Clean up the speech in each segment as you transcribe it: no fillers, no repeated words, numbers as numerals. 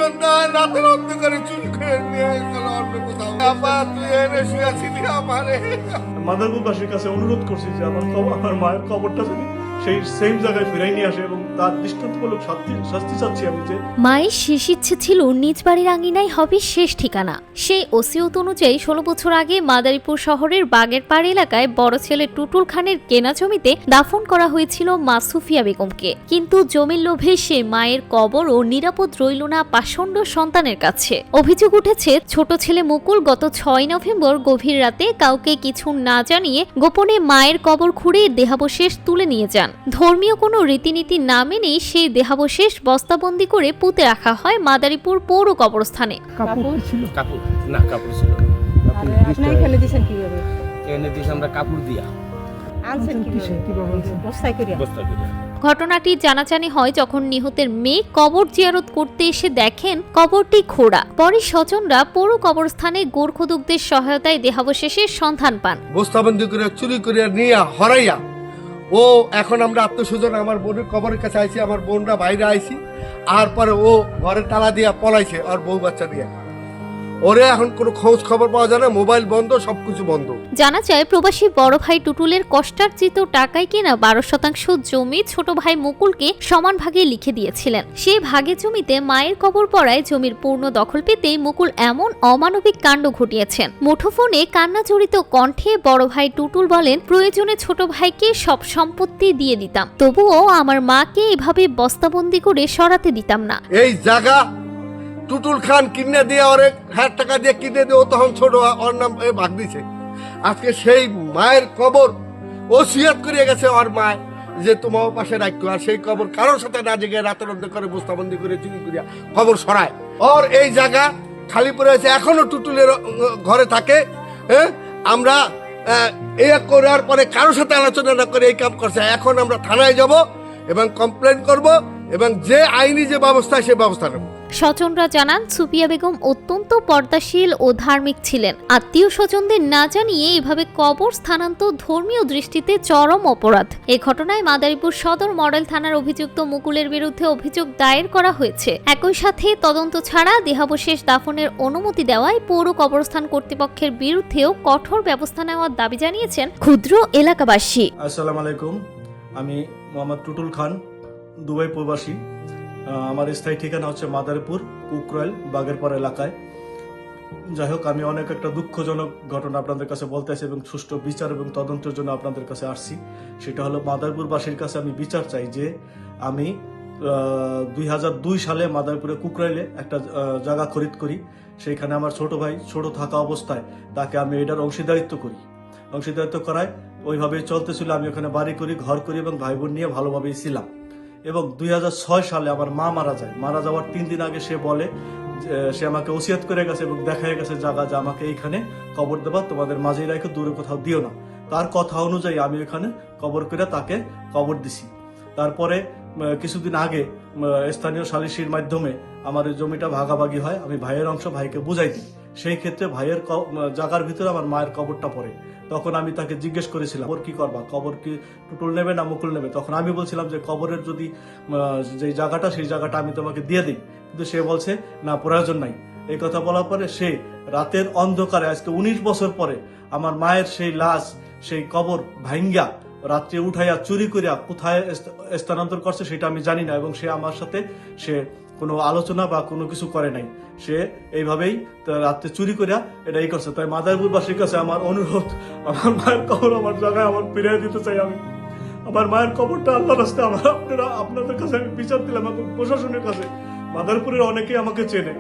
স্বজনরা রাতের অন্ধকারে চুরি করে নিয়ে গেল অন্য কোথাও। আপা তুই এনে শুয়েছিলি আমারে। মাদারপুরবাসীর কাছে অনুরোধ করছি যে আমার মায়ের কবরটা যদি সেই সেম জায়গায় ফিরাই নিয়ে আসে এবং তার দৃষ্টান্তমূলক শাস্তি চাচ্ছি আমি যে। মায়ের শেষ ইচ্ছে ছিল নিজ বাড়ির আঙিনায় হবে শেষ ঠিকানা। সেই ওসিয়ত অনুযায়ী 16 বছর আগে মাদারীপুর শহরের বাগেরপাড় এলাকায় বড় ছেলে টুটুল খানের কেনা জমিতে দাফন করা হয়েছিল মা সুফিয়া বেগমকে। কিন্তু জমির লোভে সে মায়ের কবর ও নিরাপদ রইল না পাষণ্ড সন্তানের কাছে। অভিযোগ উঠেছে ছোট ছেলে মুকুল গত 6 নভেম্বর গভীর রাতে কাউকে কিছু না জানিয়ে গোপনে মায়ের কবর খুঁড়ে দেহাবশেষ তুলে নিয়ে যান। ধর্মীয় কোনো রীতিনীতি না মেনেই সেই দেহাবশেষ বস্তাবন্দি করে পুঁতে রাখা হয় মাদারীপুর পৌর কবরস্থানে। কাপড় ছিল? কাপড় না, কাপড় ছিল। আপনি এখানে দিয়েছেন কিভাবে? এনে দিয়েছি আমরা কাপড় দিয়া। আনছেন কিভাবে? বস্তায় করিয়া? বস্তায় করিয়া। ঘটনাটি জানাজানি হয় যখন নিহতের মেয়ে কবর জিয়ারত করতে এসে দেখেন কবরটি খোঁড়া। পরে স্বজনরা পৌর কবরস্থানে গোরখোদকদের সহায়তায় দেহাবশেষের সন্ধান পান। বস্তাবন্দি করে চুরি করে নিয়ে হরাইয়া ও এখন আমরা আত্মস্বজন আমার বোনের কবরের কাছে আইছি, আমার বোনরা বাইরে আইছি। আর পরে ও ঘরে তালা দিয়া পলাইছে আর বউ বাচ্চা দিয়ে। ওরে এখন কোনো খোঁজ খবর পাওয়া যায় না, মোবাইল বন্ধ, সবকিছু বন্ধ। জানা যায় প্রবাসী বড় ভাই টুটুলের কষ্টার্জিত টাকায় কেনা 12% জমি ছোট ভাই মুকুলকে সমান ভাগে লিখে দিয়েছিলেন। সেই ভাগে জমিতে মায়ের কবর পড়ায় জমির পূর্ণ দখল পেতেই মুকুল এমন অমানবিক কাণ্ড ঘটিয়েছেন। মুঠোফোনে কান্না জড়িত কণ্ঠে বড় ভাই টুটুল বলেন, প্রয়োজনে ছোট ভাইকে সব সম্পত্তি দিয়ে দিতাম, তবুও আমার মাকে এভাবে বস্তাবন্দি করে সরাতে দিতাম না। এই জায়গা টুটুল খান কিনে দিয়ে ওরে 1000 টাকা দিয়ে কিনে দিয়ে, ও তখন ছোট, ওর নাম ভাগ দিছে। আজকে সেই মায়ের কবর ওসিয়ত করে গেছে ওর মায় যে তোমার পাশে রাখতো, আর সেই কবর কারোর সাথে না জেগে রাতের মধ্যে করে বস্তাবন্দি করে চুরি করিয়া খবর সরায়। ওর এই জায়গা খালি পড়ে আছে, এখনো টুটুলের ঘরে থাকে। হ্যাঁ, আমরা এই করার পরে কারোর সাথে আলোচনা না করে এই কাম করছে। এখন আমরা থানায় যাব এবং কমপ্লেন করব এবং যে আইনি যে ব্যবস্থা সে ব্যবস্থা নেব। স্বজনরা জানান, সুফিয়া বেগম অত্যন্ত পর্দাশীল ও ধার্মিক ছিলেন। আত্মীয় স্বজনদের না জানিয়ে এভাবে কবর স্থানান্তর ধর্মীয় দৃষ্টিতে চরম অপরাধ। এ ঘটনায় মাদারীপুর সদর মডেল থানার অভিযুক্ত মুকুলের বিরুদ্ধে অভিযোগ দায়ের করা হয়েছে। একই সাথে তদন্ত ছাড়া দেহাবশেষ দাফনের অনুমতি দেওয়ায় পৌর কবরস্থান কর্তৃপক্ষের বিরুদ্ধেও কঠোর ব্যবস্থা নেওয়ার দাবি জানিয়েছেন ক্ষুদ্র এলাকাবাসী। আসসালামু আলাইকুম, আমি মোহাম্মদ টুটুল খান, দুবাই প্রবাসী। আমার স্থায়ী ঠিকানা হচ্ছে মাদারীপুর কুকরাইল বাগেরপাড় এলাকায়। যাই হোক, আমি অনেক একটা দুঃখজনক ঘটনা আপনাদের কাছে বলতে আসি এবং সুষ্ঠু বিচার এবং তদন্তের জন্য আপনাদের কাছে আসছি। সেটা হলো মাদারীপুরবাসীর কাছে আমি বিচার চাই যে আমি 2002 সালে মাদারীপুরে কুকরাইলে একটা জায়গা খরিদ করি। সেইখানে আমার ছোট ভাই ছোট থাকা অবস্থায় তাকে আমি এটার অংশীদারিত্ব করি। অংশীদারিত্ব করায় ওইভাবেই চলতেছিল। আমি ওখানে বাড়ি করি, ঘর করি এবং ভাই বোন নিয়ে ভালোভাবেই ছিলাম। এবং 2006 সালে আমার মা মারা যায়। মারা যাওয়ার 3 দিন আগে সে বলে, সে আমাকে ওসিয়ত করে গেছে এবং দেখায় গেছে জায়গা যে আমাকে এইখানে কবর দেবা, তোমাদের মাঝেই রাখো, দূরে কোথাও দিও না। তার কথা অনুযায়ী আমি ওখানে কবর করে তাকে কবর দিছি। তারপরে কিছুদিন আগে স্থানীয় সালিসির মাধ্যমে আমার এই জমিটা ভাগাভাগি হয়। আমি ভাইয়ের অংশ ভাইকে বুঝাই দিই। সেই ক্ষেত্রে ভাইয়ের জায়গার ভিতরে আমার মায়ের কবরটা পড়ে। তখন আমি তাকে জিজ্ঞেস করেছিলাম, কবর কি করবা, কবর কি টুটুল নেবে না মুকুল নেবে? তখন আমি বলছিলাম যে কবরের যদি যে জায়গাটা, সেই জায়গাটা আমি তোমাকে দিয়ে দিই। কিন্তু সে বলছে না, প্রয়োজন নাই। এই কথা বলার পরে সে রাতের অন্ধকারে আজকে 19 বছর পরে আমার মায়ের সেই লাশ, সেই কবর ভাঙ্গা রাত্রে উঠাইয়া চুরি করিয়া কোথায় স্থানান্তর করছে সেটা আমি জানি না। এবং সে আমার সাথে সে কোনো আলোচনা বা কোনো কিছু করে নাই। সে এইভাবেই রাত্রে চুরি করিয়া এটাই করছে। তাই মাদারীপুরবাসীর কাছে আমার অনুরোধ, আমার মায়ের কবর আমার জায়গায় আমার ফিরিয়ে দিতে চাই। আমি আমার মায়ের কবরটা আল্লাহর রাস্তায় আপনাদের কাছে আমি বিচার দিলাম এবং প্রশাসনের কাছে। মাদারীপুরের অনেকেই আমাকে চেনে।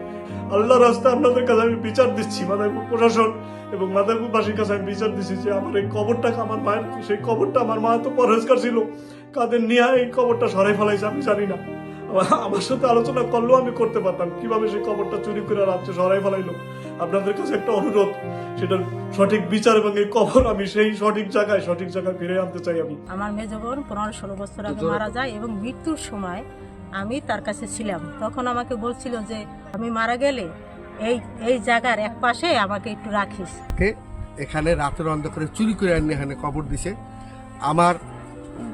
আল্লাহর রাস্তায় আপনাদের কাছে আমি বিচার দিচ্ছি। মাদারীপুর প্রশাসন এবং মাদারীপুরবাসীর কাছে আমি বিচার দিচ্ছি যে আমার এই কবরটা, আমার মায়ের সেই কবরটা, আমার মা তো পরহেজগার ছিল, কাদের নিয়ে এই কবরটা সরাই ফেলাইছে আমি জানি না। আমার সাথে আলোচনা করলেও আমি করতে পারতাম কিভাবে সেই কবরটা চুরি করে রাত্রে সরাই ফেলাইলো। আপনাদের কাছে একটা অনুরোধ, সেটার সঠিক বিচার এবং এই কবর আমি সেই সঠিক জায়গায় ফিরে আনতে চাই। আমি আমার মেজ বোন 15-16 বছর আগে মারা যায় এবং মৃত্যুর সময় আমি তার কাছে ছিলাম। তখন আমাকে বলছিল যে আমি মারা গেলে এই জায়গার এক পাশে আমাকে একটু রাখিস। এখানে রাতের অন্ধকারে চুরি করে আনি এখানে কবর দিছে আমার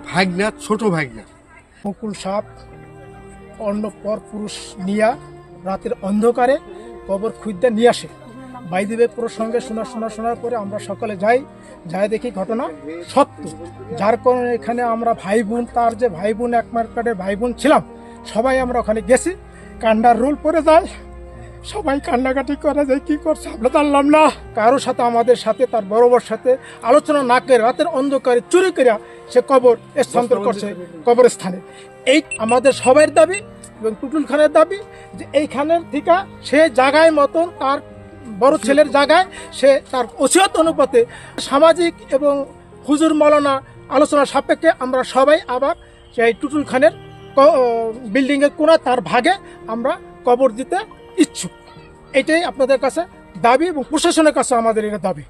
ভাগনা, ছোট ভাগনা মুকুল সাপ অন্য পর পুরুষ নিয়া রাতের অন্ধকারে কবর খুঁজতে নিয়ে আসে। বাইদিবে প্রসঙ্গে শোনার পরে আমরা সকলে যাই দেখি ঘটনা সত্য, যার কারণে এখানে আমরা ভাই বোন, তার যে ভাই বোন এক মার্কেটের ভাই বোন ছিলাম, সবাই আমরা ওখানে গেছি। কান্নার রোল পড়ে যায়, সবাই কান্নাকাটি করে যায়, কি করছে আমরা জানলাম না। কারোর সাথে আমাদের সাথে, তার বড় সাথে আলোচনা না করে রাতের অন্ধকারে চুরি করে সে কবর স্থানান্তর করছে কবরস্থানে। এই আমাদের সবার দাবি এবং টুটুল খানের দাবি যে এইখানের থেকে সে জায়গায় মতন তার বড় ছেলের জায়গায় সে তার ওসিয়ত অনুপাতে সামাজিক এবং হুজুর মৌলানা আলোচনা সাপেক্ষে আমরা সবাই আবার সেই টুটুল খানের বিল্ডিংয়ের কোণা তার ভাগে আমরা কবর দিতে ইচ্ছুক। এটাই আপনাদের কাছে দাবি এবং প্রশাসনের কাছে আমাদের এটা দাবি।